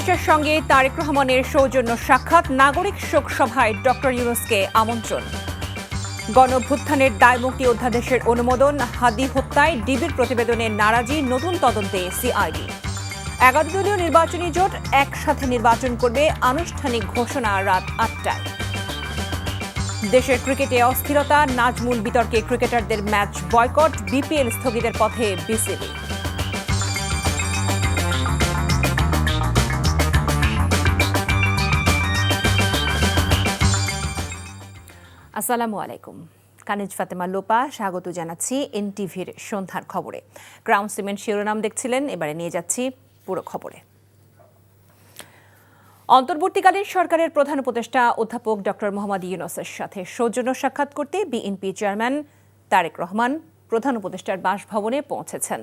উপদেষ্টার সঙ্গে তারেক রহমানের সৌজন্য সাক্ষাৎ, নাগরিক শোক সভায় ডক্টর ইউনূসকে আমন্ত্রণ। গণঅভ্যুত্থানের দায়মুক্তি অধ্যাদেশের অনুমোদন, হাদি হত্যায় ডিবির প্রতিবেদনে নারাজি, নতুন তদন্তে সিআইডি। 11 দলীয় নির্বাচনী জোট একসাথে নির্বাচন করবে, আনুষ্ঠানিক ঘোষণা রাত 8টায়। দেশের ক্রিকেটে অস্থিরতা, নাজমুল বিতর্কে ক্রিকেটারদের ম্যাচ বয়কট, বিপিএল স্থগিতের পথে বিসিবি। আসসালামু আলাইকুম। কানিজ ফাতেমা লোপা স্বাগত জানাচ্ছি এনটিভির সন্ধ্যার খবরে। ক্রাউন সিমেন্ট শিরোনাম দেখছিলেন, এবারে নিয়ে যাচ্ছি পুরো খবরে। অন্তর্বর্তীকালীন সরকারের প্রধান উপদেষ্টা অধ্যাপক ডক্টর মোহাম্মদ ইউনূসের সাথে সৌজন্য সাক্ষাৎ করতে বিএনপি চেয়ারম্যান তারেক রহমান প্রধান উপদেষ্টার বাসভবনে পৌঁছেছেন।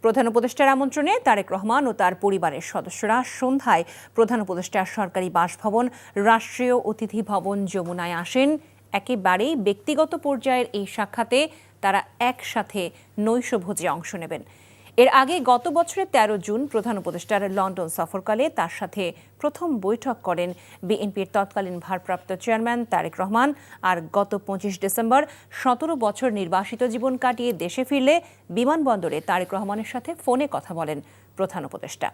প্রধান উপদেষ্টার আমন্ত্রণে তারেক রহমান ও তার পরিবারের সদস্যরা সন্ধ্যায় প্রধান উপদেষ্টার সরকারি বাসভবন রাষ্ট্রীয় অতিথি ভবন যমুনায় আসেন। একেবারেই ব্যক্তিগত পর্যায়ের এই সাক্ষাতে তারা একসাথে নৈশভোজে অংশ নেবেন। এর আগে গত বছরের 13 জুন প্রধান উপদেষ্টার লন্ডন সফরকালে তার সাথে প্রথম বৈঠক করেন বিএনপির তৎকালীন ভারপ্রাপ্ত চেয়ারম্যান তারেক রহমান। আর গত 25 ডিসেম্বর 17 বছর নির্বাসিত জীবন কাটিয়ে দেশে ফিরলে বিমানবন্দরে তারেক রহমানের সাথে ফোনে কথা বলেন প্রধান উপদেষ্টা।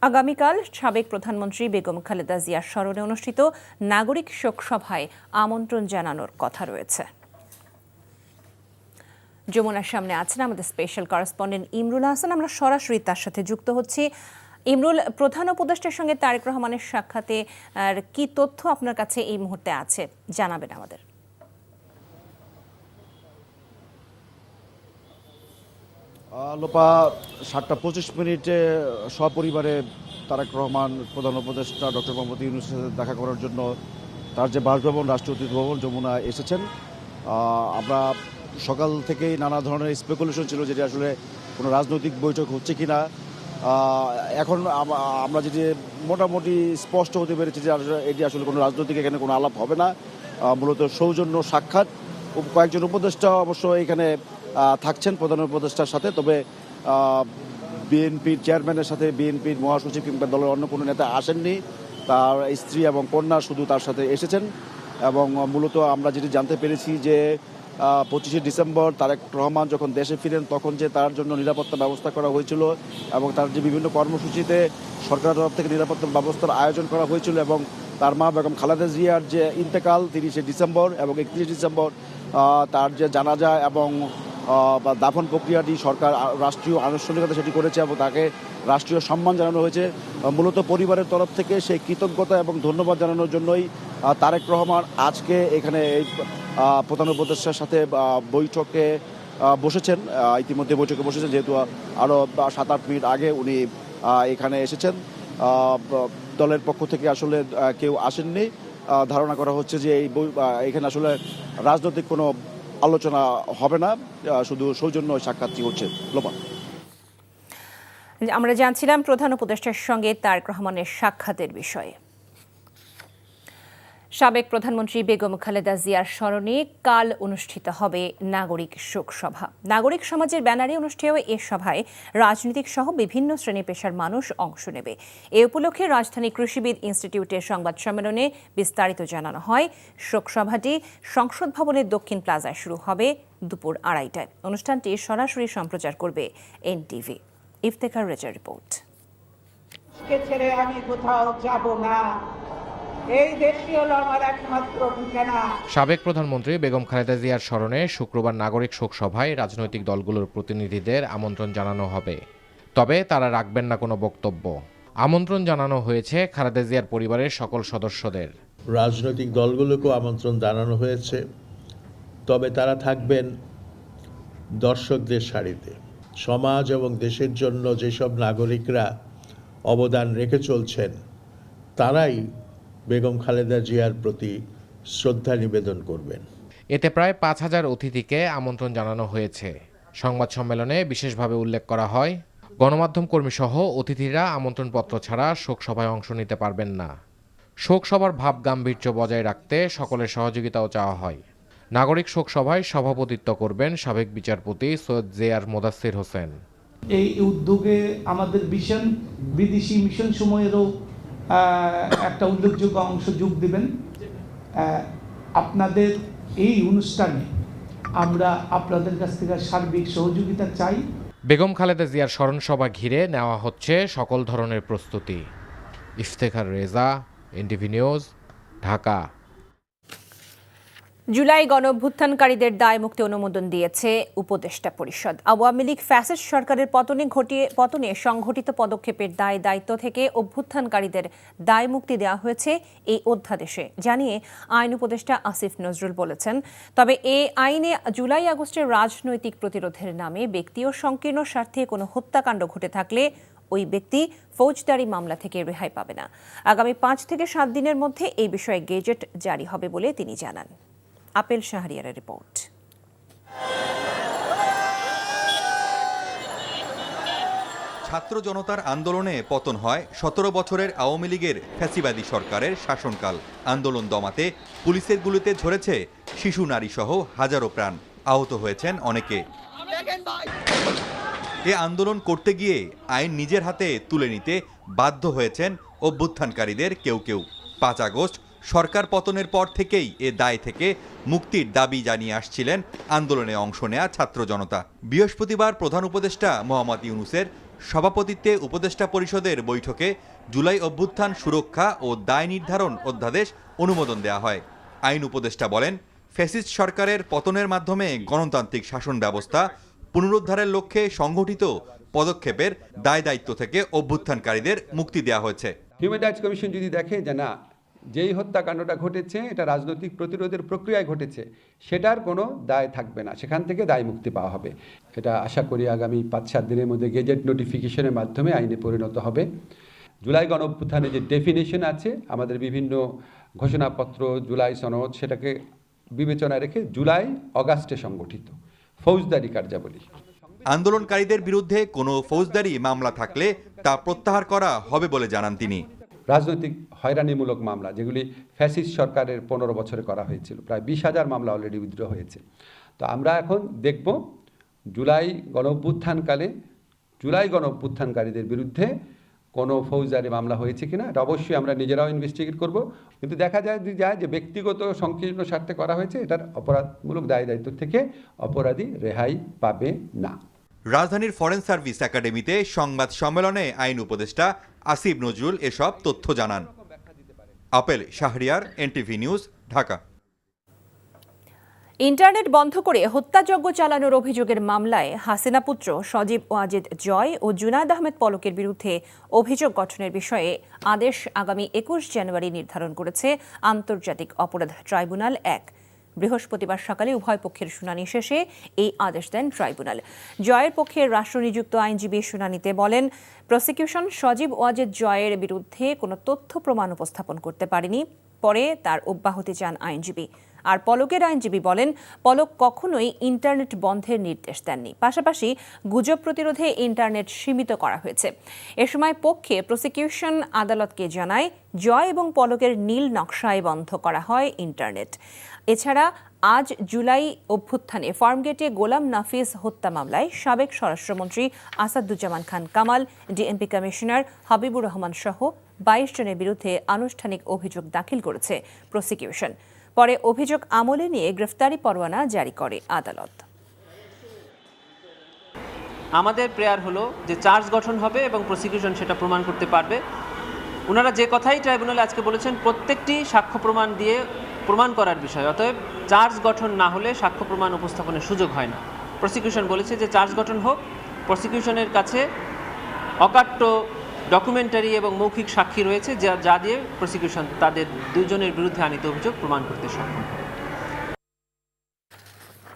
আগামীকাল সাবেক প্রধানমন্ত্রী বেগম খালেদা জিয়ার স্মরণে অনুষ্ঠিত নাগরিক শোক সভায় আমন্ত্রণ জানানোর কথা রয়েছে। যমুনার সামনে আছেন আমাদের স্পেশাল করেসপন্ডেন্ট ইমরুল হাসান, আমরা সরাসরি তার সাথে যুক্ত হচ্ছি। ইমরুল, প্রধান উপদেষ্টার সঙ্গে তারেক রহমানের সাক্ষাতে কি তথ্য আপনার কাছে এই মুহূর্তে আছে জানাবেন আমাদের। লোপা 7:25 সপরিবারে তারেক রহমান প্রধান উপদেষ্টা ডক্টর মোহাম্মদ ইউনূসের সাথে দেখা করার জন্য তার যে বাসভবন রাষ্ট্রীয় অতিথি ভবন যমুনা এসেছেন। আমরা সকাল থেকেই নানা ধরনের স্পেকুলেশন ছিল যেটি আসলে কোনো রাজনৈতিক বৈঠক হচ্ছে কি না। এখন আমরা যেটি মোটামুটি স্পষ্ট হতে পেরেছি যে এটি আসলে কোনো রাজনৈতিক এখানে কোনো আলাপ হবে না, মূলত সৌজন্য সাক্ষাৎ। কয়েকজন উপদেষ্টা অবশ্য এখানে থাকছেন প্রধান উপদেষ্টার সাথে, তবে বিএনপির চেয়ারম্যানের সাথে বিএনপির মহাসচিব কিংবা দলের অন্য কোনো নেতা আসেননি। তার স্ত্রী এবং কন্যা শুধু তার সাথে এসেছেন। এবং মূলত আমরা যেটি জানতে পেরেছি যে 25 ডিসেম্বর তারেক রহমান যখন দেশে ফিরেন তখন যে তার জন্য নিরাপত্তা ব্যবস্থা করা হয়েছিল এবং তার যে বিভিন্ন কর্মসূচিতে সরকারের তরফ থেকে নিরাপত্তা ব্যবস্থার আয়োজন করা হয়েছিল এবং তার মা বেগম খালেদা জিয়ার যে ইন্তেকাল 30 ডিসেম্বর এবং 31 ডিসেম্বর তার যে জানাজা এবং দাফন প্রক্রিয়াটি সরকার রাষ্ট্রীয় আনুষ্ঠানিকতা সেটি করেছে এবং তাকে রাষ্ট্রীয় সম্মান জানানো হয়েছে। মূলত পরিবারের তরফ থেকে সেই কৃতজ্ঞতা এবং ধন্যবাদ জানানোর জন্যই তারেক রহমান আজকে এখানে এই প্রধান উপদেষ্টার সাথে বৈঠকে বসেছেন। ইতিমধ্যে বৈঠকে বসেছেন, যেহেতু আরও 7-8 মিনিট আগে উনি এখানে এসেছেন। দলের পক্ষ থেকে আসলে কেউ আসেননি। ধারণা করা হচ্ছে যে এখানে আসলে রাজনৈতিক কোনো আলোচনা হবে না, শুধু সৌজন্য সাক্ষাৎটি হচ্ছে। লোপা, আমরা জানছিলাম প্রধান উপদেষ্টার সঙ্গে তারেক রহমানের সাক্ষাতের বিষয়ে। সাবেক প্রধানমন্ত্রী বেগম খালেদা জিয়ার স্মরণে কাল অনুষ্ঠিত হবে নাগরিক শোক সভা। নাগরিক সমাজের ব্যানারে অনুষ্ঠেয় এ সভায় রাজনৈতিক সহ বিভিন্ন শ্রেণী পেশার মানুষ অংশ নেবে। এ উপলক্ষে রাজধানী কৃষিবিদ ইনস্টিটিউটের সংবাদ সম্মেলনে বিস্তারিত জানানো হয়। শোক সভাটি সংসদ ভবনের দক্ষিণ প্লাজায় শুরু হবে দুপুর 2:30টায়। অনুষ্ঠানটি সরাসরি সম্প্রচার করবে এনটিভি। ইফতেখার রেজার রিপোর্ট। ছেড়ে আমি কোথাও যাব না, এই দেশই হলো আমার একমাত্র ঠিকানা। সাবেক প্রধানমন্ত্রী বেগম খালেদা জিয়ার স্মরণে শুক্রবার নাগরিক শোক সভায় রাজনৈতিক দলগুলোর প্রতিনিধিদের আমন্ত্রণ জানানো হবে, তবে তারা রাখবেন না কোনো বক্তব্য। আমন্ত্রণ জানানো হয়েছে খালেদা জিয়ার পরিবারের সকল সদস্যদের। রাজনৈতিক দলগুলোকেও আমন্ত্রণ জানানো হয়েছে, তবে তারা থাকবেন দর্শকদের সারিতে। সমাজ এবং দেশের জন্য যেসব নাগরিকরা অবদান রেখে চলছেন তারাই বেগম খালেদা জিয়ার প্রতি শ্রদ্ধা নিবেদন করবেন। এতে প্রায় 5,000 অতিথিকে আমন্ত্রণ জানানো হয়েছে। সংবাদ সম্মেলনে বিশেষভাবে উল্লেখ করা হয়, গণমাধ্যম কর্মী সহ অতিথিরা আমন্ত্রণপত্র ছাড়া শোক সভায় অংশ নিতে পারবেন না। শোক সভার ভাব গাম্ভীর্য বজায় রাখতে সকলের সহযোগিতাও চাওয়া হয়। নাগরিক শোক সভায় সভাপতিত্ব করবেন সাবেক বিচারপতি সৈয়দ জেআর মোদাচ্ছির হোসেন। এই উদ্যোগে আমাদের বিদেশি মিশন সময়েরও একটা উল্লেখযোগ্য অংশ যোগ দেবেন। আপনাদের এই অনুষ্ঠানে আমরা আপনাদের কাছ থেকে সার্বিক সহযোগিতা চাই। বেগম খালেদা জিয়ার স্মরণসভা ঘিরে নেওয়া হচ্ছে সকল ধরনের প্রস্তুতি। Iftekhar Reza, NTV news, Dhaka. জুলাই গণঅভ্যুত্থানকারীদের দায় মুক্তি অনুমোদন দিয়েছে উপদেষ্টা পরিষদ। আওয়ামী লীগ ফ্যাসিস্ট সরকারের পতনে সংঘটিত পদক্ষেপের দায়িত্ব থেকে অভ্যুত্থানকারীদের দায় মুক্তি দেওয়া হয়েছে এই অধ্যাদেশে জানিয়ে আইন উপদেষ্টা আসিফ নজরুল বলেছেন। তবে এই আইনে জুলাই আগস্টের রাজনৈতিক প্রতিরোধের নামে ব্যক্তি ও সংকীর্ণ স্বার্থে কোনো হত্যাকাণ্ড ঘটে থাকলে ওই ব্যক্তি ফৌজদারি মামলা থেকে রেহাই পাবে না। আগামী 5 থেকে 7 দিনের মধ্যে এই বিষয়ে গেজেট জারি হবে বলে তিনি জানান। আপেল শাহরিয়ারের রিপোর্ট। ছাত্র জনতার আন্দোলনে পতন হয় 17 বছরের আওয়ামী লীগের ফ্যাসিবাদী সরকারের শাসনকাল। আন্দোলন দমাতে পুলিশের গুলিতে ঝরেছে শিশু, নারী সহ হাজারো প্রাণ, আহত হয়েছেন অনেকে। এ আন্দোলন করতে গিয়ে আইন নিজের হাতে তুলে নিতে বাধ্য হয়েছেন অভ্যুত্থানকারীদের কেউ কেউ। 5 আগস্ট সরকার পতনের পর থেকেই এ দায় থেকে মুক্তির দাবি জানিয়ে আসছিলেন আন্দোলনে অংশ নেয়া ছাত্র জনতা। বৃহস্পতিবার প্রধান উপদেষ্টা মোহাম্মদ ইউনূসের সভাপতিত্বে উপদেষ্টা পরিষদের বৈঠকে জুলাই অভ্যুত্থান সুরক্ষা ও দায় নির্ধারণ অধ্যাদেশ অনুমোদন দেওয়া হয়। আইন উপদেষ্টা বলেন, ফ্যাসিস্ট সরকারের পতনের মাধ্যমে গণতান্ত্রিক শাসন ব্যবস্থা পুনরুদ্ধারের লক্ষ্যে সংগঠিত পদক্ষেপের দায়িত্ব থেকে অভ্যুত্থানকারীদের মুক্তি দেওয়া হয়েছে। হিউম্যান রাইটস কমিশন যদি দেখে যে না, যেই হত্যাকাণ্ডটা ঘটেছে এটা রাজনৈতিক প্রতিরোধের প্রক্রিয়ায় ঘটেছে, সেটার কোনো দায় থাকবে না, সেখান থেকে দায় মুক্তি পাওয়া হবে। এটা আশা করি আগামী 5-7 দিনের মধ্যে গেজেট নোটিফিকেশনের মাধ্যমে আইনে পরিণত হবে। জুলাই গণঅভ্যুত্থানে যে ডেফিনেশন আছে আমাদের বিভিন্ন ঘোষণাপত্র, জুলাই সনদ, সেটাকে বিবেচনায় রেখে জুলাই অগাস্টে সংগঠিত ফৌজদারি কার্যাবলী। আন্দোলনকারীদের বিরুদ্ধে কোনো ফৌজদারি মামলা থাকলে তা প্রত্যাহার করা হবে বলে জানান তিনি। রাজনৈতিক হয়রানিমূলক মামলা যেগুলি ফ্যাসিস্ট সরকারের 15 বছরে করা হয়েছিল, প্রায় 20,000 মামলা অলরেডি উইথড্র হয়েছে। তো আমরা এখন দেখব জুলাই গণঅভ্যুত্থানকারীদের বিরুদ্ধে কোনো ফৌজদারি মামলা হয়েছে কিনা। এটা অবশ্যই আমরা নিজেরাও ইনভেস্টিগেট করব, কিন্তু দেখা যায় যে ব্যক্তিগত সংকীর্ণ স্বার্থে করা হয়েছে, এটার অপরাধমূলক দায়িত্ব থেকে অপরাধী রেহাই পাবে না। রাজধানীর ফরেন সার্ভিস একাডেমিতে সংবাদ সম্মেলনে আইন উপদেষ্টা আসিফ নজরুল এসব তথ্য জানান। Apple Shahriar, NTV news, Dhaka. Internet বন্ধ করে হত্যাযজ্ঞ চালানোর অভিযোগের মামলায় হাসিনা পুত্র সজীব ওয়াজেদ জয় ও জুনায়েদ আহমেদ পলকের বিরুদ্ধে অভিযোগ গঠনের বিষয়ে আদেশ আগামী 21 জানুয়ারি নির্ধারণ করেছে আন্তর্জাতিক অপরাধ ট্রাইব্যুনাল 1। বৃহস্পতিবার সকালে উভয় পক্ষের শুনানি শেষে এই আদেশ দেন ট্রাইব্যুনাল। জয়ের পক্ষের রাষ্ট্রনিযুক্ত আইনজীবী শুনানিতে বলেন, প্রসিকিউশন সজীব ওয়াজেদ জয়ের বিরুদ্ধে কোনো তথ্য প্রমাণ উপস্থাপন করতে পারেনি। পরে তার অব্যাহতি চান আইনজীবী। আর পলকের আইনজীবী বলেন, পলক কখনোই ইন্টারনেট বন্ধের নির্দেশ দেননি। পাশাপাশি গুজব প্রতিরোধে ইন্টারনেট সীমিত করা হয়েছে। এ সময় পক্ষে প্রসিকিউশন আদালতকে জানায়, জয় এবং পলকের নীল নকশায় বন্ধ করা হয় ইন্টারনেট। এছাড়া আজ জুলাই অভ্যুত্থানে ফার্মগেটে গোলাম নাফিজ হত্যা মামলায় সাবেক স্বরাষ্ট্রমন্ত্রী আসাদুজ্জামান খান কামাল, ডিএমপি কমিশনার হাবিবুর রহমান সহ 22 জনের বিরুদ্ধে আনুষ্ঠানিক অভিযোগ দাখিল করেছে প্রসিকিউশন। পরে অভিযোগ আমলে নিয়ে গ্রেফতারি পরোয়ানা জারি করে আদালত। আমাদের প্রেয়ার হলো যে চার্জ গঠন হবে এবং প্রসিকিউশন সেটা প্রমাণ করতে পারবে। ওনারা যে কথাই ট্রাইব্যুনালে আজকে বলেছেন, প্রত্যেকটি সাক্ষ্য প্রমাণ দিয়ে প্রমাণ করার বিষয়। অতএব চার্জ গঠন না হলে সাক্ষ্য প্রমাণ উপস্থাপনের সুযোগ হয় না। প্রসিকিউশন বলেছে যে চার্জ গঠন হোক, প্রসিকিউশনের কাছে অকাট্য ডকুমেন্টারি এবং মৌখিক সাক্ষী রয়েছে যা দিয়ে প্রসিকিউশন তাদের দুজনের বিরুদ্ধে আনিত অভিযোগ প্রমাণ করতে সক্ষম।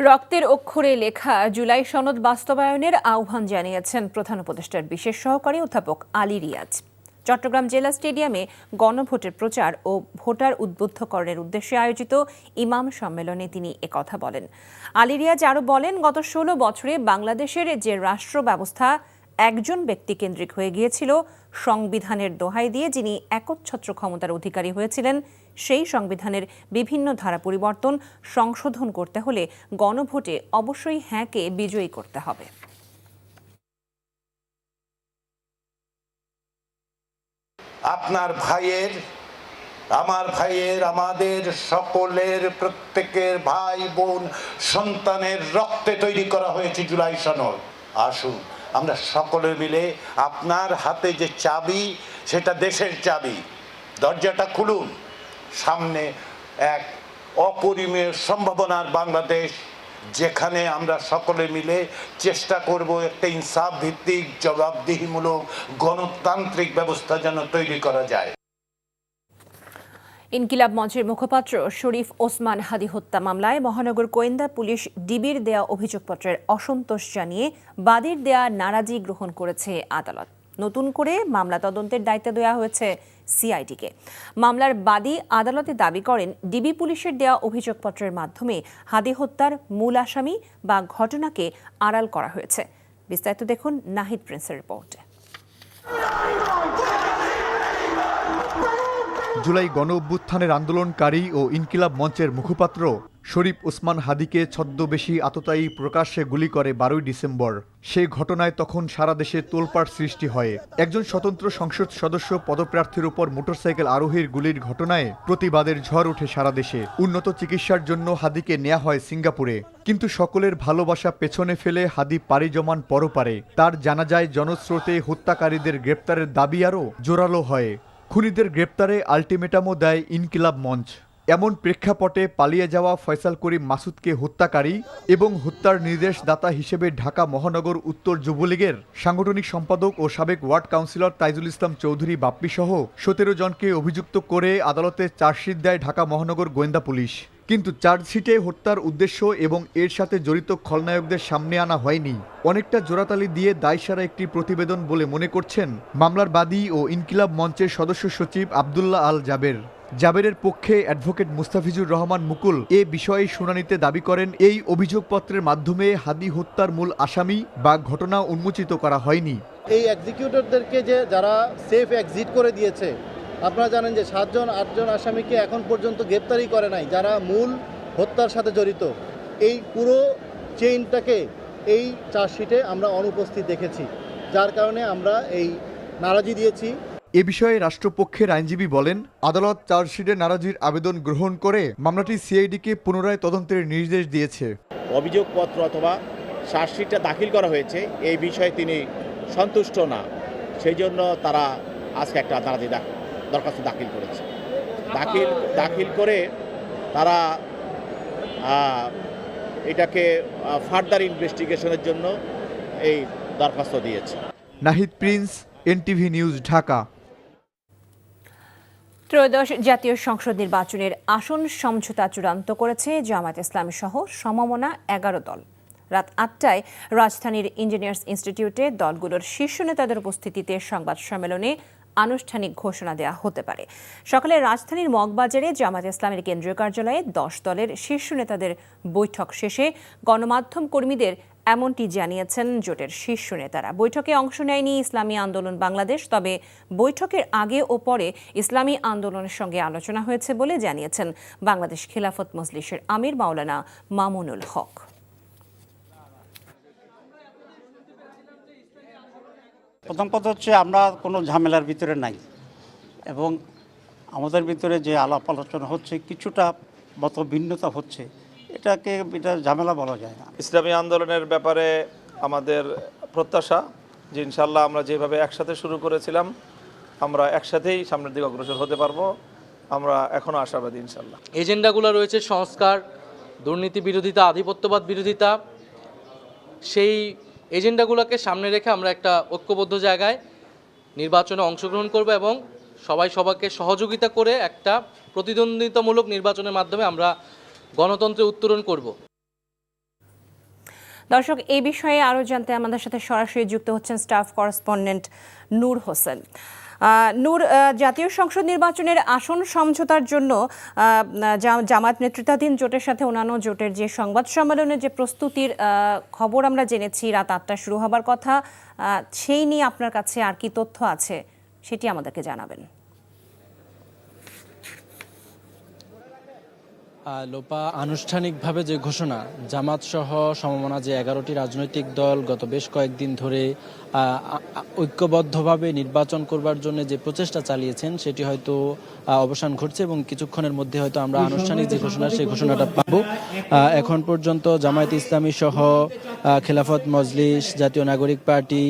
রক্তের অক্ষরে লেখা জুলাই সনদ বাস্তবায়নের আহ্বান জানিয়েছেন প্রধান উপদেষ্টার বিশেষ সহকারী অধ্যাপক আলী রিয়াজ। চট্টগ্রাম জেলা স্টেডিয়ামে গণভোটের প্রচার ও ভোটার উদ্বুদ্ধকরণের উদ্দেশ্যে আয়োজিত ইমাম সম্মেলনে তিনি একথা বলেন। আলী রিয়াজ আরও বলেন, গত 16 বছরে বাংলাদেশের যে রাষ্ট্র ব্যবস্থা একজন ব্যক্তিকেন্দ্রিক হয়ে গিয়েছিল, সংবিধানের দোহাই দিয়ে যিনি একচ্ছত্র ক্ষমতার অধিকারী হয়েছিলেন, সেই সংবিধানের বিভিন্ন ধারা পরিবর্তন সংশোধন করতে হলে গণভোটে অবশ্যই হ্যাঁকে বিজয়ী করতে হবে। আপনার ভাইয়ের, আমার ভাইয়ের, আমাদের সকলের, প্রত্যেকের ভাই বোন সন্তানের রক্তে তৈরি করা হয়েছে জুলাই সনদ। আসুন আমরা সকলে মিলে আপনার হাতে যে চাবি, সেটা দেশের চাবি, দরজাটা খুলুন। সামনে এক অপরিমেয় সম্ভাবনার বাংলাদেশ, যেখানে আমরা সকলে মিলে চেষ্টা করব একটা ইনসাফ ভিত্তিক, জবাবদিহিমূলক গণতান্ত্রিক ব্যবস্থা যেন তৈরি করা যায়। ইনকিলাব মঞ্চের মুখপাত্র শরীফ ওসমান হাদী হত্যা মামলায় মহানগর গোয়েন্দা পুলিশ ডিবির দেয়া অভিযোগপত্রের অসন্তোষ জানিয়ে বাদীর দেয়া নারাজি গ্রহণ করেছে আদালত। নতুন করে মামলা তদন্তের দায়িত্ব দেওয়া হয়েছে সিআইডিকে। মামলার বাদী আদালতে দাবি করেন, ডিবি পুলিশের দেয়া অভিযোগপত্রের মাধ্যমে হাদী হত্যার মূল আসামি বা ঘটনাকে আড়াল করা হয়েছে। বিস্তারিত দেখুন নাহিদ প্রিন্সের রিপোর্টে। জুলাই গণ অভ্যুত্থানের আন্দোলনকারী ও ইনকিলাব মঞ্চের মুখপাত্র শরীফ ওসমান হাদীকে ছদ্মবেশী আততায়ী প্রকাশ্যে গুলি করে 12ই ডিসেম্বর। সেই ঘটনায় তখন সারা দেশে তোলপাড় সৃষ্টি হয়। একজন স্বতন্ত্র সংসদ সদস্য পদপ্রার্থীর উপর মোটরসাইকেল আরোহীর গুলির ঘটনায় প্রতিবাদের ঝড় ওঠে সারা দেশে। উন্নত চিকিৎসার জন্য হাদীকে নেওয়া হয় সিঙ্গাপুরে, কিন্তু সকলের ভালোবাসা পেছনে ফেলে হাদী পাড়ি জমান পরপারে। তার জানাজায় জনস্রোতে হত্যাকারীদের গ্রেপ্তারের দাবি আরও জোরালো হয়। খুনিদের গ্রেপ্তারে আলটিমেটামও দেয় ইনকিলাব মঞ্চ। এমন প্রেক্ষাপটে পালিয়ে যাওয়া ফয়সাল করিম মাসুদকে হত্যাকারী এবং হত্যার নির্দেশদাতা হিসেবে ঢাকা মহানগর উত্তর যুবলীগের সাংগঠনিক সম্পাদক ও সাবেক ওয়ার্ড কাউন্সিলর তাইজুল ইসলাম চৌধুরী বাপ্পি সহ 17 জনকে অভিযুক্ত করে আদালতে চার্জশিট দেয় ঢাকা মহানগর গোয়েন্দা পুলিশ। কিন্তু চার্জশিটে হত্যার উদ্দেশ্য এবং এর সাথে জড়িত খলনায়কদের সামনে আনা হয়নি। অনেকটা জোড়াতালি দিয়ে দায়সারা একটি প্রতিবেদন বলে মনে করছেন মামলার বাদী ও ইনকিলাব মঞ্চের সদস্য সচিব আবদুল্লাহ আল জাবের। জাবেরের পক্ষে অ্যাডভোকেট মুস্তাফিজুর রহমান মুকুল এ বিষয়ে শুনানিতে দাবি করেন, এই অভিযোগপত্রের মাধ্যমে হাদী হত্যার মূল আসামি বা ঘটনা উন্মোচিত করা হয়নি। এই এক্সিকিউটরদেরকে যে যারা সেফ এক্সিট করে দিয়েছে, আপনারা জানেন যে 7-8 আসামিকে এখন পর্যন্ত গ্রেপ্তারই করে নাই, যারা মূল হত্যার সাথে জড়িত। এই পুরো চেইনটাকে এই চার্জশিটে আমরা অনুপস্থিত দেখেছি, যার কারণে আমরা এই নারাজি দিয়েছি। এ বিষয়ে রাষ্ট্রপক্ষের আইনজীবী বলেন, আদালত চার্জশিটে নারাজির আবেদন গ্রহণ করে মামলাটি সিআইডিকে পুনরায় তদন্তের নির্দেশ দিয়েছে। অভিযোগপত্র অথবা চার্জশিটটা দাখিল করা হয়েছে এই বিষয়ে তিনি সন্তুষ্ট না, সেই জন্য তারা আজকে একটা নারাজি দরখাস্ত দাখিল করেছে। দাখিল করে তারা এটাকে ফার্দার ইনভেস্টিগেশনের জন্য এই দরখাস্ত দিয়েছে। Nahid Prince, NTV news, Dhaka. ত্রয়োদশ জাতীয় সংসদ নির্বাচনের আসন সমঝোতা চূড়ান্ত করেছে জামায়াত ইসলামী সহ সমমনা 11 দল। রাত 8টায় রাজধানীর ইঞ্জিনিয়ার্স ইনস্টিটিউটে দলগুলোর শীর্ষ নেতাদের উপস্থিতিতে সংবাদ সম্মেলনে আনুষ্ঠানিক ঘোষণা দেওয়া হতে পারে। সকালে রাজধানীর মগবাজারে জামায়াত ইসলামের কেন্দ্রীয় কার্যালয়ে 10 দলের শীর্ষ নেতাদের বৈঠক শেষে গণমাধ্যম কর্মীদের এমনটি জানিয়েছেন জোটের শীর্ষ নেতারা। বৈঠকে অংশ নেয়নি ইসলামী আন্দোলন বাংলাদেশ, তবে বৈঠকের আগে ও পরে ইসলামী আন্দোলনের সঙ্গে আলোচনা হয়েছে বলে জানিয়েছেন বাংলাদেশ খিলাফত মজলিসের আমির মাওলানা মামুনুল হক। প্রথম কথা হচ্ছে, আমরা কোনো ঝামেলার ভিতরে নাই এবং আমাদের ভিতরে যে আলাপ আলোচনা হচ্ছে কিছুটা মত ভিন্নতা হচ্ছে, এটা ঝামেলা বলা যায় না। ইসলামী আন্দোলনের ব্যাপারে আমাদের প্রত্যাশা যে ইনশাল্লাহ আমরা যেভাবে একসাথে শুরু করেছিলাম আমরা একসাথেই সামনের দিকে অগ্রসর হতে পারবো। আমরা এখনও আশাবাদী ইনশাল্লাহ। এজেন্ডাগুলো রয়েছে সংস্কার, দুর্নীতি বিরোধিতা, আধিপত্যবাদ বিরোধিতা। সেই এজেন্ডাগুলোকে সামনে রেখে আমরা একটা ঐক্যবদ্ধ জায়গায় নির্বাচনে অংশগ্রহণ করব এবং সবাইকে সহযোগিতা করে একটা প্রতিদ্বন্দ্বিতামূলক নির্বাচনের মাধ্যমে আমরা গণতন্ত্রে উত্তরণ করব। দর্শক, এই বিষয়ে আরও জানতে আমাদের সাথে সরাসরি যুক্ত হচ্ছেন স্টাফ করেসপন্ডেন্ট নূর হোসেন। নূর, জাতীয় সংসদ নির্বাচনের আসন সমঝোতার জন্য জামায়াত নেতৃত্বাধীন জোটের সাথে অন্যান্য জোটের যে সংবাদ সম্মেলনের যে প্রস্তুতির খবর আমরা জেনেছি, রাত 8টায় শুরু হবার কথা, সেই নিয়ে আপনার কাছে আর কি তথ্য আছে সেটি আমাদেরকে জানাবেন। লোপা আনুষ্ঠানিকভাবে যে ঘোষণা, জামাত সহ সমমনা যে 11টি রাজনৈতিক দল গত বেশ কয়েকদিন ধরে ঐক্যবদ্ধভাবে নির্বাচন করবার জন্য যে প্রচেষ্টা চালিয়েছেন সেটি হয়তো অবসান ঘটছে এবং কিছুক্ষণের মধ্যে হয়তো আমরা আনুষ্ঠানিক যে ঘোষণা সেই ঘোষণাটা পাবো। এখন পর্যন্ত জামায়াত ইসলামী সহ খেলাফত মজলিস, জাতীয় নাগরিক পার্টি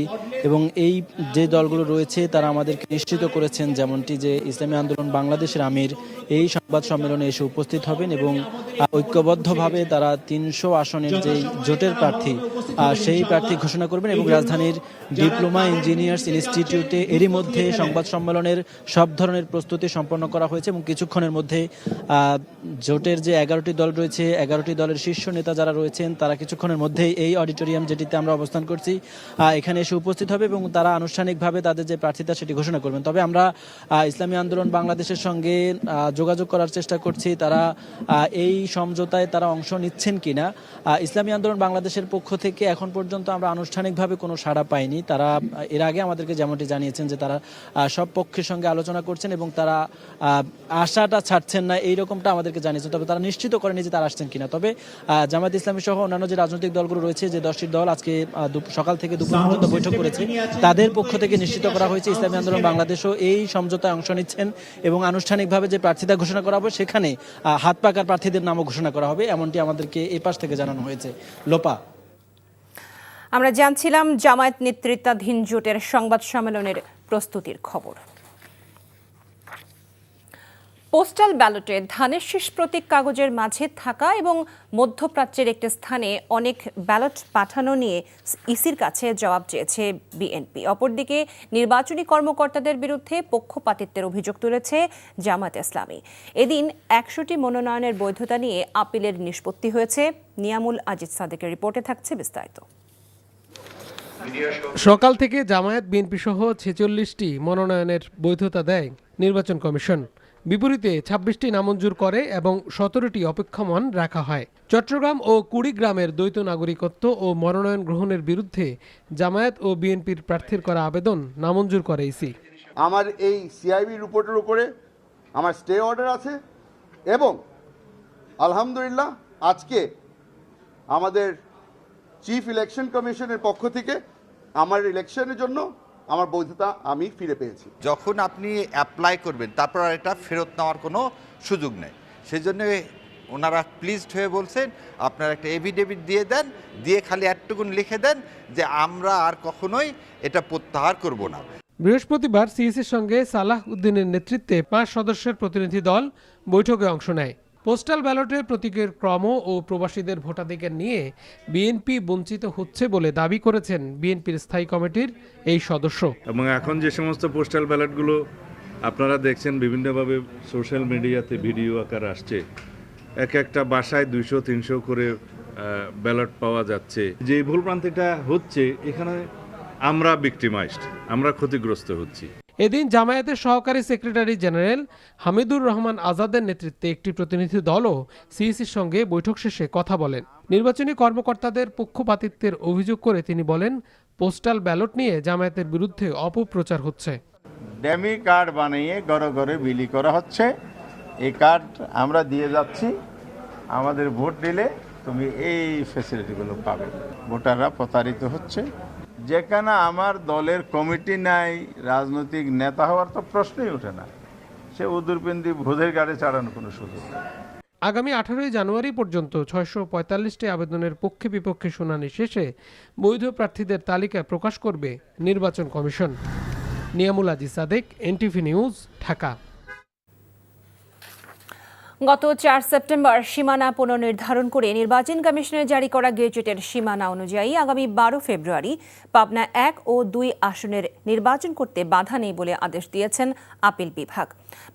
এবং এই যে দলগুলো রয়েছে তারা আমাদেরকে নিশ্চিত করেছেন যেমনটি যে ইসলামী আন্দোলন বাংলাদেশের আমির এই সংবাদ সম্মেলনে এসে উপস্থিত হবেন এবং ঐক্যবদ্ধভাবে তারা 300 আসনের যে জোটের প্রার্থী সেই প্রার্থী ঘোষণা করবেন এবং রাজধানীর ডিপ্লোমা ইঞ্জিনিয়ার্স ইনস্টিটিউটে এরই মধ্যে সংবাদ সম্মেলনের সব ধরনের প্রস্তুতি সম্পন্ন করা হয়েছে এবং কিছুক্ষণের মধ্যে জোটের যে 11টি দল রয়েছে 11টি দলের শীর্ষ নেতা যারা রয়েছেন তারা কিছুক্ষণের মধ্যেই এই অডিটোরিয়াম যেটিতে আমরা অবস্থান করছি এখানে এসে উপস্থিত হবে এবং তারা আনুষ্ঠানিকভাবে তাদের যে প্রার্থিতা সেটি ঘোষণা করবেন। তবে আমরা ইসলামী আন্দোলন বাংলাদেশের সঙ্গে যোগাযোগ করার চেষ্টা করছি তারা এই সমঝোতায় তারা অংশ নিচ্ছেন কিনা। ইসলামী আন্দোলন বাংলাদেশের পক্ষ থেকে এখন পর্যন্ত আমরা আনুষ্ঠানিকভাবে কোনো সাড়া পাইনি। তারা এর আগে আমাদেরকে যেমনটি জানিয়েছেন যে তারা সব পক্ষের সঙ্গে আলোচনা করছেন এবং তারা আশাটা ছাড়ছেন না এইরকমটা আমাদেরকে জানিয়েছেন, তবে তারা নিশ্চিত করেনি যে তারা আসছেন কিনা। তবে জামায়াত ইসলামী সহ অন্যান্য যে রাজনৈতিক দলগুলো রয়েছে যে 10টি দল আজকে সকাল থেকে দুপুর পর্যন্ত বৈঠক করেছে তাদের পক্ষ থেকে নিশ্চিত করা হয়েছে ইসলামী আন্দোলন বাংলাদেশও এই সমঝোতায় অংশ নিচ্ছেন এবং আনুষ্ঠানিকভাবে যে প্রার্থিতা ঘোষণা করা হবে সেখানে হাত পাকার প্রার্থীদের নামও ঘোষণা করা হবে এমনটি আমাদেরকে এই পাশ থেকে জানানো হয়েছে। লোপা, আমরা জানছিলাম জামায়াত নেতৃত্বাধীন জোটের সংবাদ সম্মেলনের প্রস্তুতির খবর। পোস্টাল ব্যালটে ধানের শীষ প্রতীক কাগজের মাঝে থাকা এবং মধ্যপ্রাচ্যের একটি স্থানে অনেক ব্যালট পাঠানো নিয়ে ইসির কাছে জবাব চেয়েছে বিএনপি। অপরদিকে নির্বাচনী কর্মকর্তাদের বিরুদ্ধে পক্ষপাতিত্বের অভিযোগ তুলেছে জামায়াত ইসলামী। এদিন 100টি মনোনয়নের বৈধতা নিয়ে আপিলের নিষ্পত্তি হয়েছে। নিয়ামুল আজিজ সাদেকের রিপোর্টে থাকছে বিস্তারিত। সকাল থেকে জামায়াত বিএনপি সহ 46টি মনোনয়নের বৈধতা দেয় নির্বাচন কমিশন। বিপরীতে 26টি নামঞ্জুর করে এবং 17টি অপেক্ষমান রাখা হয়। চট্টগ্রাম ও কুড়িগ্রামের দ্বৈত নাগরিকত্ব ও মনোনয়ন গ্রহণের বিরুদ্ধে জামায়াত ও বিএনপির প্রার্থীর করা আবেদন নামঞ্জুর করে ইসি। আমার এই সিআইবি রিপোর্টের উপরে আমার স্টে অর্ডার আছে এবং আলহামদুলিল্লাহ আজকে আমাদের চিফ ইলেকশন কমিশনের পক্ষ থেকে আমার ইলেকশনের জন্য আমার বৈধতা আমি ফিরে পেয়েছি। যখন আপনি অ্যাপ্লাই করবেন তারপর আর এটা ফেরত নেওয়ার কোনো সুযোগ নেই, সেই জন্য ওনারা প্লিজড হয়ে বলছেন আপনারা একটা এফিডেভিট দিয়ে দেন, দিয়ে খালি একটুকুন লিখে দেন যে আমরা আর কখনোই এটা প্রত্যাহার করব না। বৃহস্পতিবার সিইসির সঙ্গে সালাহ উদ্দিনের নেতৃত্বে 5 সদস্যের প্রতিনিধি দল বৈঠকে অংশ নেয়। পোস্টাল ব্যালটে প্রতীকের ক্রম ও প্রবাসীদের ভোটাধিকার নিয়ে বিএনপি বঞ্চিত হচ্ছে বলে দাবি করেছেন বিএনপির স্থায়ী কমিটির এই সদস্য। এবং এখন যে সমস্ত পোস্টাল ব্যালটগুলো আপনারা দেখছেন বিভিন্নভাবে সোশ্যাল মিডিয়াতে ভিডিও আকার আসছে, এক একটা বাসায় 200-300 করে ব্যালট পাওয়া যাচ্ছে। যে ভুলভ্রান্তিটা হচ্ছে এখানে আমরা ভিকটিমাইজড, আমরা ক্ষতিগ্রস্ত হচ্ছি। এদিন জামায়াতের সহকারী সেক্রেটারি জেনারেল হামিদুর রহমান আজাদের নেতৃত্বে একটি প্রতিনিধি দলও সিইসির সঙ্গে বৈঠক শেষে কথা বলেন। নির্বাচনী কর্মকর্তাদের পক্ষপাতিত্বের অভিযোগ করে তিনি বলেন, পোস্টাল ব্যালট নিয়ে জামায়াতের বিরুদ্ধে অপপ্রচার হচ্ছে। ড্যামি কার্ড বানিয়ে ঘরে ঘরে বিলি করা হচ্ছে। এই কার্ড আমরা দিয়ে যাচ্ছি, আমাদের ভোট দিলে তুমি এই ফ্যাসিলিটিগুলো পাবে। ভোটাররা প্রতারিত হচ্ছে। যেখানে আমার দলের কমিটি নাই, রাজনৈতিক নেতা হওয়ার তো প্রশ্নই ওঠে না, সে উদুরপিন্দি ভোজের গাড়ি চালানোর কোনো সুযোগ নেই। আগামী 18 জানুয়ারি পর্যন্ত 645টি আবেদনের পক্ষে বিপক্ষে শুনানি শেষে বৈধ প্রার্থীদের তালিকা প্রকাশ করবে নির্বাচন commission. Niamul Aziz Sadek, NTV news, Dhaka. গত 4 সেপ্টেম্বর সীমানা পুনর্নির্ধারণ করে নির্বাচন কমিশনের জারি করা গেজেটের সীমানা অনুযায়ী আগামী 12 ফেব্রুয়ারি পাবনা 1 ও 2 আসনের নির্বাচন করতে বাধা নেই বলে আদেশ দিয়েছেন আপিল বিভাগ।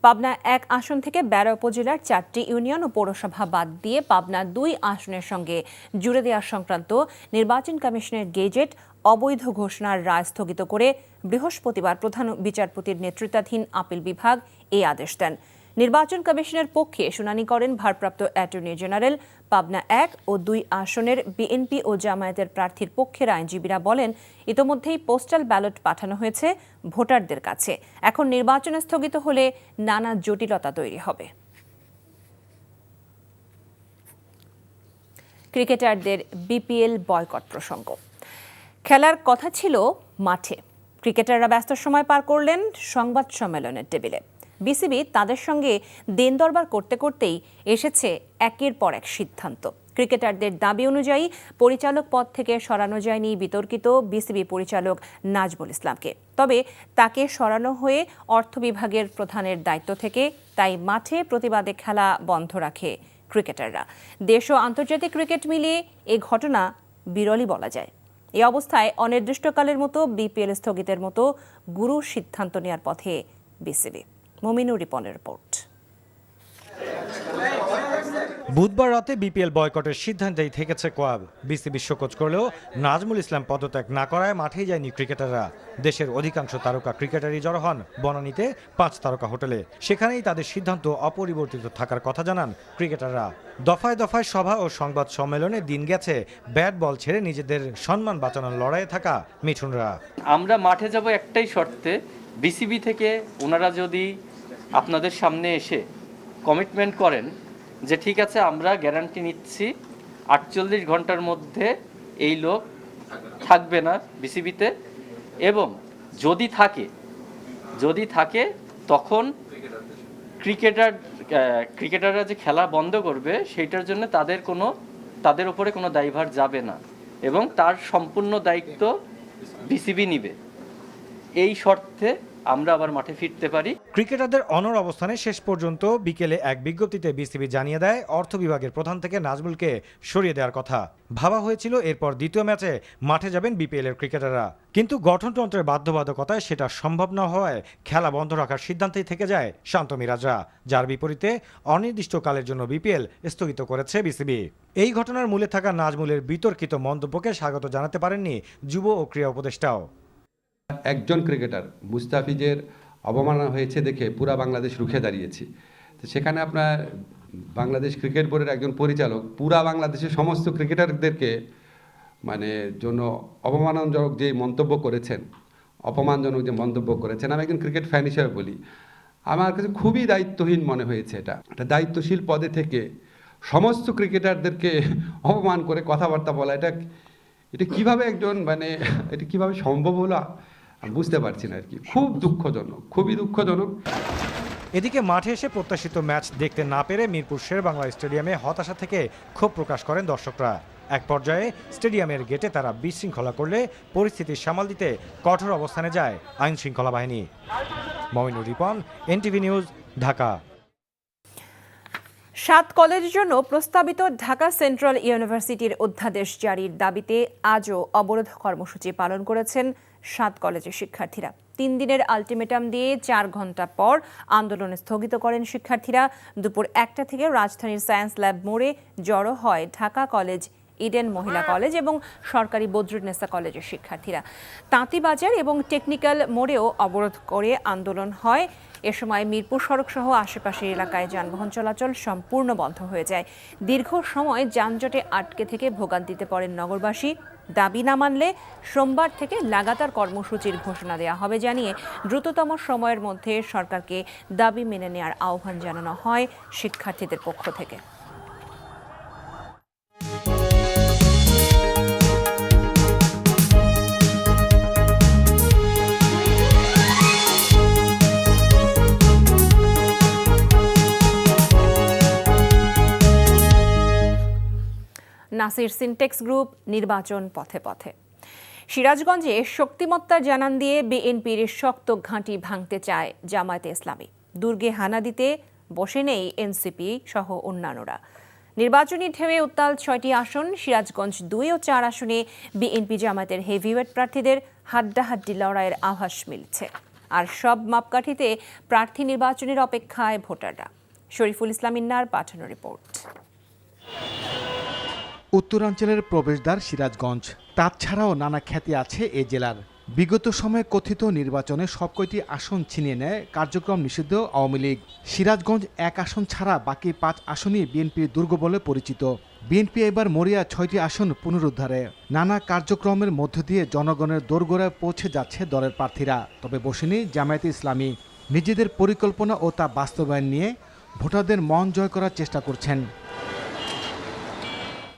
পাবনা 1 আসন থেকে বেড়া উপজেলার 4টি ইউনিয়ন ও পৌরসভা বাদ দিয়ে পাবনা 2 আসনের সঙ্গে জুড়ে দেওয়া সংক্রান্ত নির্বাচন কমিশনের গেজেট অবৈধ ঘোষণার রায় স্থগিত করে বৃহস্পতিবার প্রধান বিচারপতির নেতৃত্বাধীন আপিল বিভাগ এই আদেশ দেন। নির্বাচন কমিশনের পক্ষে শুনানি করেন ভারপ্রাপ্ত অ্যাটর্নি জেনারেল। পাবনা 1 ও 2 আসনের বিএনপি ও জামায়াতের প্রার্থীর পক্ষের আইনজীবীরা বলেন, ইতোমধ্যেই পোস্টাল ব্যালট পাঠানো হয়েছে ভোটারদের কাছে। এখন নির্বাচন স্থগিত হলে নানা জটিলতা তৈরি হবে। ক্রিকেটারদের বিপিএল বয়কট প্রসঙ্গ। খেলার কথা ছিল মাঠে, ক্রিকেটাররা ব্যস্ত সময় পার করলেন সংবাদ সম্মেলনের টেবিলে। বিসিবি তাদের সঙ্গে দেন দরবার করতে করতেই এসেছে একের পর এক সিদ্ধান্ত। ক্রিকেটারদের দাবি অনুযায়ী পরিচালক পদ থেকে সরানো যায়নি বিতর্কিত বিসিবি পরিচালক নাজমুল ইসলামকে, তবে তাকে সরানো হয়ে অর্থ বিভাগের প্রধানের দায়িত্ব থেকে, তাই মাঠে প্রতিবাদে খেলা বন্ধ রাখে ক্রিকেটাররা। দেশ ও আন্তর্জাতিক ক্রিকেট মিলিয়ে এ ঘটনা বিরলই বলা যায়। এই অবস্থায় অনির্দিষ্টকালের মতো বিপিএল স্থগিতের মতো গুরু সিদ্ধান্ত নেওয়ার পথে বিসিবি। মমিনুর রিপনের রিপোর্ট। বুধবার রাতে বিপিএল বয়কটের সিদ্ধান্তেই থেকেছে কোয়াব। বিসিবি শোকজ করলেও নাজমুল ইসলাম পদত্যাগ না করায় মাঠেই যায়নি ক্রিকেটাররা। দেশের অধিকাংশ তারকা ক্রিকেটারই জড়ো হন বনানীতে 5 তারকা হোটেলে। সেখানেই তাদের সিদ্ধান্ত অপরিবর্তিত থাকার কথা জানান ক্রিকেটাররা। দফায় দফায় সভা ও সংবাদ সম্মেলনে দিন গেছে ব্যাট বল ছেড়ে নিজেদের সম্মান বাঁচানোর লড়াইয়ে থাকা মিঠুনরা। আমরা মাঠে যাব একটাই শর্তে, বিসিবি থেকে ওনারা যদি আপনাদের সামনে এসে কমিটমেন্ট করেন যে ঠিক আছে আমরা গ্যারান্টি নিচ্ছি 48 ঘন্টার মধ্যে এই লোক থাকবে না বিসিবিতে, এবং যদি থাকে তখন ক্রিকেটাররা যে খেলা বন্ধ করবে সেটার জন্য তাদের উপরে কোনো দায়ভার যাবে না এবং তার সম্পূর্ণ দায়িত্ব বিসিবি নিবে। এই শর্তে আমরা আবার মাঠে ফিরতে পারি। ক্রিকেটারদের অনড় অবস্থানে শেষ পর্যন্ত বিকেলে এক বিজ্ঞপ্তিতে বিসিবি জানিয়ে দেয় অর্থ বিভাগের প্রধান থেকে নাজমুলকে সরিয়ে দেওয়ার কথা। ভাবা হয়েছিল এরপর দ্বিতীয় ম্যাচে মাঠে যাবেন বিপিএল এর ক্রিকেটাররা, কিন্তু গঠনতন্ত্রের বাধ্যবাধকতায় সেটা সম্ভব না হওয়ায় খেলা বন্ধ রাখার সিদ্ধান্তেই থেকে যায় শান্ত মিরাজরা, যার বিপরীতে অনির্দিষ্টকালের জন্য বিপিএল স্থগিত করেছে বিসিবি। এই ঘটনার মূলে থাকা নাজমুলের বিতর্কিত মন্তব্যকে স্বাগত জানাতে পারেননি যুব ও ক্রীড়া উপদেষ্টাও। একজন ক্রিকেটার মুস্তাফিজের অবমাননা হয়েছে দেখে পুরা বাংলাদেশ রুখে দাঁড়িয়েছি। তো সেখানে আপনার বাংলাদেশ ক্রিকেট বোর্ডের একজন পরিচালক পুরা বাংলাদেশের সমস্ত ক্রিকেটারদেরকে জন্য অপমানজনক যে মন্তব্য করেছেন, আমি একজন ক্রিকেট ফ্যান হিসেবে বলি, আমার কাছে খুবই দায়িত্বহীন মনে হয়েছে। এটা দায়িত্বশীল পদে থেকে সমস্ত ক্রিকেটারদেরকে অপমান করে কথাবার্তা বলা, এটা কিভাবে এটা কিভাবে সম্ভব হলো আমি বুঝতে পারছি না আর কি। খুবই দুঃখজনক। এদিকে মাঠে এসে প্রত্যাশিত ম্যাচ দেখতে না পেরে মিরপুর শেরেবাংলা স্টেডিয়ামে হতাশা থেকে ক্ষোভ প্রকাশ করেন দর্শকরা। এক পর্যায়ে স্টেডিয়ামের গেটে তারা বিশৃঙ্খলা করলে পরিস্থিতি সামাল দিতে কঠোর অবস্থানে যায় আইন শৃঙ্খলা বাহিনী। Mominur Ripon, NTV news, Dhaka. 7 কলেজের জন্য প্রস্তাবিত ঢাকা সেন্ট্রাল ইউনিভার্সিটির অধ্যাদেশ জারির দাবিতে আজও অবরোধ কর্মসূচি পালন করেছেন 7 কলেজের শিক্ষার্থীরা। 3 দিনের আলটিমেটাম দিয়ে 4 ঘন্টা পর আন্দোলন স্থগিত করেন শিক্ষার্থীরা। দুপুর 1টা থেকে রাজধানীর সায়েন্স ল্যাব মোড়ে জড়ো হয় ঢাকা কলেজ, ইডেন মহিলা কলেজ এবং সরকারি বদরুন্নেসা কলেজের শিক্ষার্থীরা। তাঁতিবাজার এবং টেকনিক্যাল মোড়েও অবরোধ করে আন্দোলন হয়। এ সময় মিরপুর সড়ক সহ আশেপাশের এলাকায় যানবাহন চলাচল সম্পূর্ণ বন্ধ হয়ে যায়। দীর্ঘ সময় যানজটে আটকে থেকে ভোগান্তিতে পড়েন নগরবাসী। দাবি না মানলে সোমবার থেকে লাগাতার কর্মসূচির ঘোষণা দেওয়া হবে জানিয়ে দ্রুততম সময়ের মধ্যে সরকারকে দাবি মেনে নেওয়ার আহ্বান জানানো হয় শিক্ষার্থীদের পক্ষ থেকে। নাসির সিনটেক্স গ্রুপ নির্বাচন পথে পথে। সিরাজগঞ্জে শক্তিমত্তার জানান দিয়ে বিএনপির শক্ত ঘাঁটি ভাঙতে চায় জামায়াতে ইসলামী। দুর্গে হানা দিতে বসে নেই এনসিপি সহ অন্যান্যরা। নির্বাচনী ঢেউয়ে উত্তাল 6টি আসন। সিরাজগঞ্জ 2 ও 4 আসনে বিএনপি জামায়াতের হেভিওয়েট প্রার্থীদের হাড্ডাহাড্ডি লড়াইয়ের আভাস মিলছে। আর সব মাপকাঠিতে প্রার্থী নির্বাচনের অপেক্ষায় ভোটাররা। শরীফুল ইসলাম ইন্নার পাঠানো রিপোর্ট। উত্তরাঞ্চলের প্রবেশদ্বার সিরাজগঞ্জ, তার ছাড়াও নানা খ্যাতি আছে এ জেলার। বিগত সময়ে কথিত নির্বাচনে সবকয়টি আসন ছিনিয়ে নেয় কার্যক্রম নিষিদ্ধ আওয়ামী লীগ। সিরাজগঞ্জ 1 আসন ছাড়া বাকি 5 আসনই বিএনপির দুর্গ বলে পরিচিত। বিএনপি এবার মরিয়া 6টি আসন পুনরুদ্ধারে। নানা কার্যক্রমের মধ্য দিয়ে জনগণের দোরগোড়ায় পৌঁছে যাচ্ছে দলের প্রার্থীরা। তবে বসেনি জামায়াতে ইসলামী। নিজেদের পরিকল্পনা ও তা বাস্তবায়ন নিয়ে ভোটারদের মন জয় করার চেষ্টা করছেন।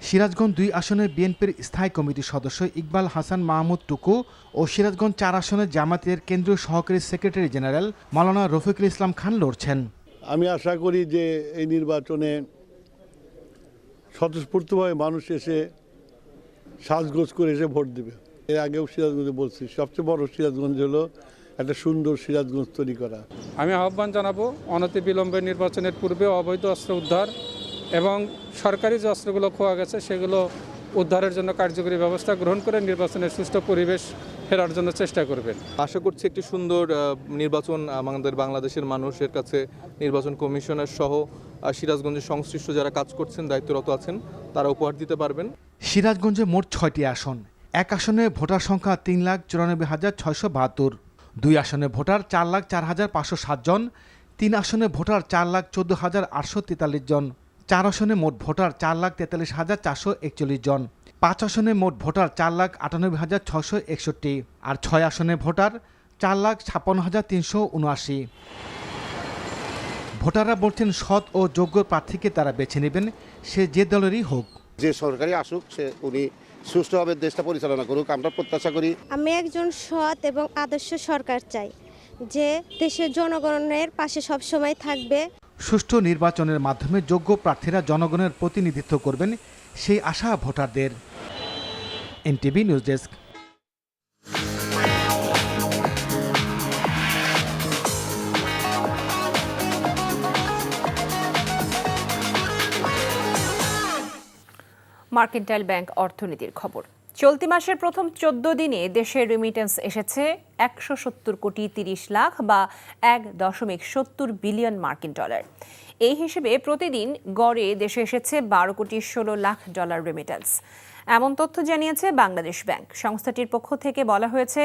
সিরাজগঞ্জ 2 আসনে বিএনপির স্থায়ী কমিটির সদস্য ইকবাল হাসান মাহমুদ টুকু ও সিরাজগঞ্জ 4 আসনে জামায়াতের কেন্দ্রীয় সহকারী সেক্রেটারি জেনারেল মাওলানা রফিকুল ইসলাম খান লড়ছেন। আমি আশা করি যে এই নির্বাচনে স্বতঃস্ফূর্তভাবে মানুষ এসে সাজগোজ করে এসে ভোট দেবে। এর আগেও সিরাজগঞ্জে বলছি, সবচেয়ে বড় সিরাজগঞ্জ হলো একটা সুন্দর সিরাজগঞ্জ তৈরি করা। আমি আহ্বান জানাবো অনতিবিলম্বে নির্বাচনের পূর্বে অবৈধ অস্ত্র উদ্ধার এবং সরকারি যে অস্ত্রগুলো খোয়া গেছে সেগুলো উদ্ধারের জন্য কার্যকরী ব্যবস্থা গ্রহণ করে নির্বাচনের সুষ্ঠু পরিবেশ ফেরার জন্য চেষ্টা করবেন। আশা করছি একটি সুন্দর নির্বাচন আমাদের বাংলাদেশের মানুষের কাছে নির্বাচন কমিশনের সহ সিরাজগঞ্জের সংশ্লিষ্ট যারা কাজ করছেন, দায়িত্বরত আছেন, তারা উপহার দিতে পারবেন। সিরাজগঞ্জে মোট 6টি আসন, এক আসনে ভোটার সংখ্যা 3,94,672, 2 আসনে ভোটার 4,04,507 জন, 3 আসনে ভোটার 4,14,843 জন, 4 আসনে মোট ভোটার 4,43,441 জন, 5 আসনে মোট ভোটার 4,98,661 আর 6 আসনে ভোটার 4,56,379। ভোটাররা বলছেন সৎ ও যোগ্য প্রার্থীকে তারা বেছে নেবেন, সে যে দলেরই হোক। যে সরকারি আসুক উনি সুষ্ঠুভাবে দেশটা পরিচালনা করুক, আমরা প্রত্যাশা করি। আমি একজন সৎ এবং আদর্শ সরকার চাই, যে দেশের জনগণের পাশে সবসময় থাকবে। সুষ্ঠু নির্বাচনের মাধ্যমে যোগ্য প্রার্থীরা জনগণের প্রতিনিধিত্ব করবেন, সেই আশা ভোটারদের। NTV news desk. Mercantile bank অর্থনীতির খবর। চলতি মাসের প্রথম 14 দিনে দেশের রেমিটেন্স এসেছে 170 কোটি 30 লাখ বা 1.70 বিলিয়ন মার্কিন ডলার। এই হিসেবে প্রতিদিন গড়ে দেশে এসেছে 12 কোটি 16 লাখ ডলার রেমিটেন্স। এমন তথ্য জানিয়েছে বাংলাদেশ ব্যাংক। সংস্থাটির পক্ষ থেকে বলা হয়েছে,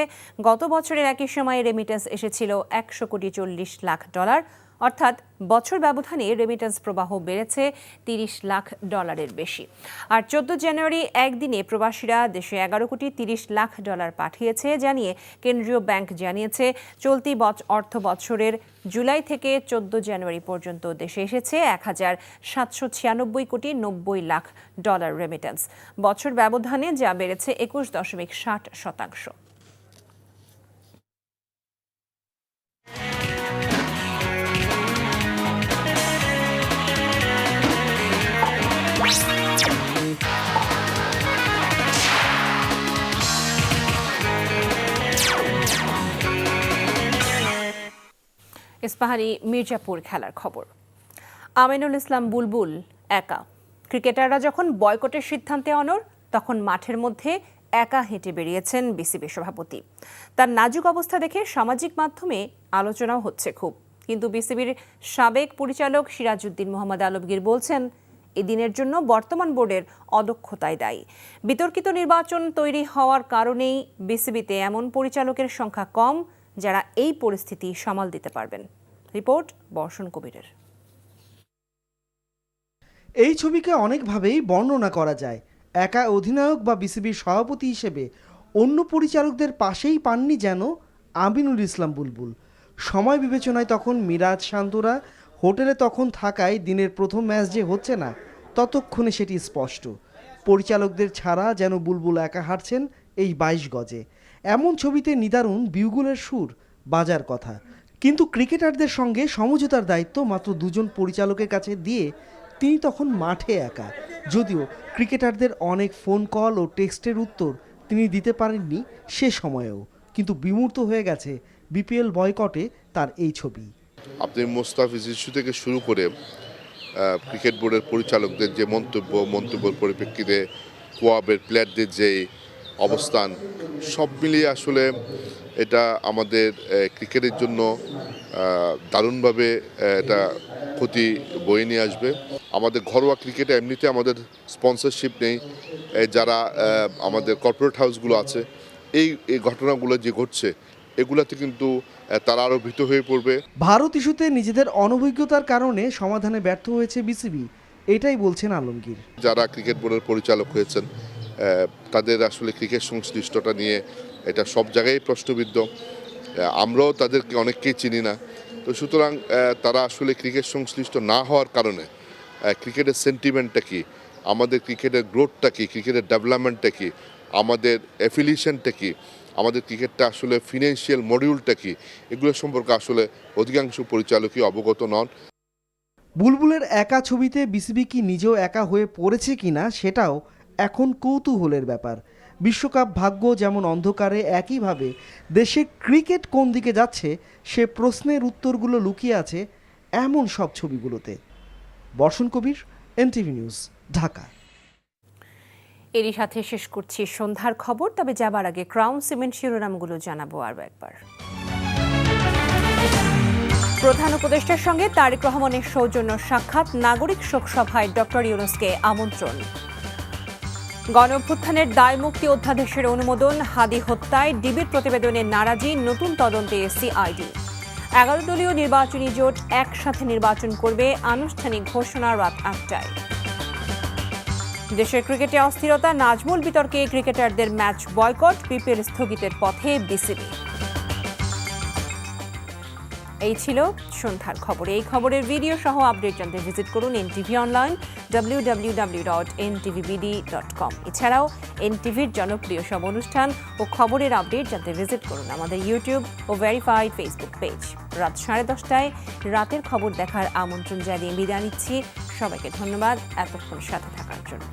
গত বছরের একই সময়ে রেমিটেন্স এসেছিল 100 কোটি 40 লাখ ডলার, অর্থাৎ বছর ব্যবধানে রেমিটেন্স প্রবাহ বেড়েছে 30 লাখ ডলারের বেশি। আর 14 জানুয়ারি একদিনে প্রবাসীরা দেশে 11 কোটি 30 লাখ ডলার পাঠিয়েছে জানিয়ে কেন্দ্রীয় ব্যাংক জানিয়েছে, চলতি অর্থ বছরের জুলাই থেকে 14 জানুয়ারি পর্যন্ত দেশে এসেছে 1,796 কোটি 90 লাখ ডলার রেমিটেন্স। বছর ব্যবধানে যা বেড়েছে 21.60%। ইস্পাহানি মির্জাপুর খেলার খবর। আমিনুল ইসলাম বুলবুল একা। ক্রিকেটাররা যখন বয়কটের সিদ্ধান্তে অনড়, তখন মাঠের মধ্যে একা হেঁটে বেরিয়েছেন বিসিবি সভাপতি। তার নাজুক অবস্থা দেখে সামাজিক মাধ্যমে আলোচনাও হচ্ছে খুব। কিন্তু বিসিবির সাবেক পরিচালক সিরাজউদ্দিন মোহাম্মদ আলমগীর বলছেন, এদিনের জন্য বর্তমান বোর্ডের অদক্ষতাই দায়ী। বিতর্কিত নির্বাচন তৈরি হওয়ার কারণেই বিসিবিতে এমন পরিচালকের সংখ্যা কম যারা এই পরিস্থিতি সামাল দিতে পারবেন। রিপোর্ট বর্ষণ কবিরের। এই ছবিকে অনেকভাবেই বর্ণনা করা যায়। একা অধিনায়ক বা বিসিবির সভাপতি হিসেবে অন্য পরিচালকদের পাশেই পাননি যেন আমিনুল ইসলাম বুলবুল। সময় বিবেচনায় তখন মিরাজ শান্তরা হোটেলে তখন থাকায় দিনের প্রথম ম্যাচ যে হচ্ছে না, ততক্ষণে সেটি স্পষ্ট। পরিচালকদের ছাড়া যেন বুলবুল একা হাঁটছেন এই 22 গজে। এমন ছবিতে নিদারুণ বিউগুলের সুর বাজার কথা। কিন্তু ক্রিকেটারদের সঙ্গে সমঝোতার দায়িত্ব মাত্র 2 জন পরিচালকের কাছে দিয়ে তিনি তখন মাঠে একা। যদিও ক্রিকেটারদের অনেক ফোন কল ও টেক্সটের উত্তর তিনি দিতে পারেননি সে সময়েও, কিন্তু বিমূর্ত হয়ে গেছে বিপিএল বয়কটে তার এই ছবি। আপনি মোস্তাফিজ ইস্যু থেকে শুরু করে ক্রিকেট বোর্ডের পরিচালকদের যে মন্তব্যের পরিপ্রেক্ষিতে কোয়াবের প্লেয়ারদের যে অবস্থান, সব মিলিয়ে আসলে এটা আমাদের ক্রিকেটের জন্য দারুণভাবে এটা ক্ষতি বয়ে নিয়ে আসবে। আমাদের ঘরোয়া ক্রিকেটে এমনিতে আমাদের স্পন্সরশিপ নেই, যারা আমাদের কর্পোরেট হাউসগুলো আছে, এই ঘটনাগুলো যে ঘটছে এগুলাতে কিন্তু তারা আরও ভীত হয়ে পড়বে। ভারত ইস্যুতে নিজেদের অনভিজ্ঞতার কারণে সমাধানে ব্যর্থ হয়েছে বিসিবি, এটাই বলছেন আলমগীর। যারা ক্রিকেট বোর্ডের পরিচালক হয়েছেন তাদের আসলে ক্রিকেট সংশ্লিষ্টতা নিয়ে এটা সব জায়গায় প্রশ্নবিদ্ধ। আমরাও তাদেরকে অনেককেই চিনি না, তো সুতরাং তারা আসলে ক্রিকেট সংশ্লিষ্ট না হওয়ার কারণে ক্রিকেটের সেন্টিমেন্টটা কি আমাদের ক্রিকেটের গ্রোথটা কী, ক্রিকেটের ডেভেলপমেন্টটা কী, আমাদের অ্যাফিলিয়েশনটা কী, আমাদের ক্রিকেটটা আসলে ফিনান্সিয়াল মডিউলটা কী, এগুলো সম্পর্কে আসলে অধিকাংশ পরিচালকই অবগত নন। বুলবুলের একা ছবিতে বিসিবি কি নিজেও একা হয়ে পড়েছে কিনা সেটাও এখন কৌতূহলের ব্যাপার। বিশ্বকাপ ভাগ্য যেমন অন্ধকারে, একইভাবে দেশের ক্রিকেট কোন দিকে যাচ্ছে সে প্রশ্নের উত্তরগুলো লুকিয়ে আছে এমন সব ছবিগুলোতে। বর্ষণ কবির, এনটিভি নিউজ, ঢাকা। এরই সাথে শেষ করছি সন্ধ্যার খবর। তবে যাবার আগে ক্রাউন সিমেন্ট শিরোনামগুলো জানাবো আরও একবার। প্রধান উপদেষ্টার সঙ্গে তারেক রহমানের সৌজন্য সাক্ষাৎ, নাগরিক শোক সভায় ডক্টর ইউনূসকে আমন্ত্রণ। গণঅভ্যুত্থানের দায়মুক্তি অধ্যাদেশের অনুমোদন, হাদি হত্যায় ডিবির প্রতিবেদনে নারাজি, নতুন তদন্তে সিআইডি। 11 দলীয় নির্বাচনী জোট একসাথে নির্বাচন করবে, আনুষ্ঠানিক ঘোষণা রাত 8টায়। দেশের ক্রিকেটে অস্থিরতা, নাজমুল বিতর্কে ক্রিকেটারদের ম্যাচ বয়কট, বিপিএল স্থগিতের পথে বিসিবি। এই ছিল সন্ধ্যার খবর। এই খবরের ভিডিও সহ আপডেট জানতে ভিজিট করুন এনটিভি অনলাইন www.ntvbd.com। এছাড়াও এনটিভির জনপ্রিয় সব অনুষ্ঠান ও খবরের আপডেট জানতে ভিজিট করুন আমাদের ইউটিউব ও ভেরিফাইড ফেসবুক পেজ। রাত 10:30টায় রাতের খবর দেখার আমন্ত্রণ জানিয়ে বিদায় নিচ্ছি। সবাইকে ধন্যবাদ এতক্ষণ সাথে থাকার জন্য।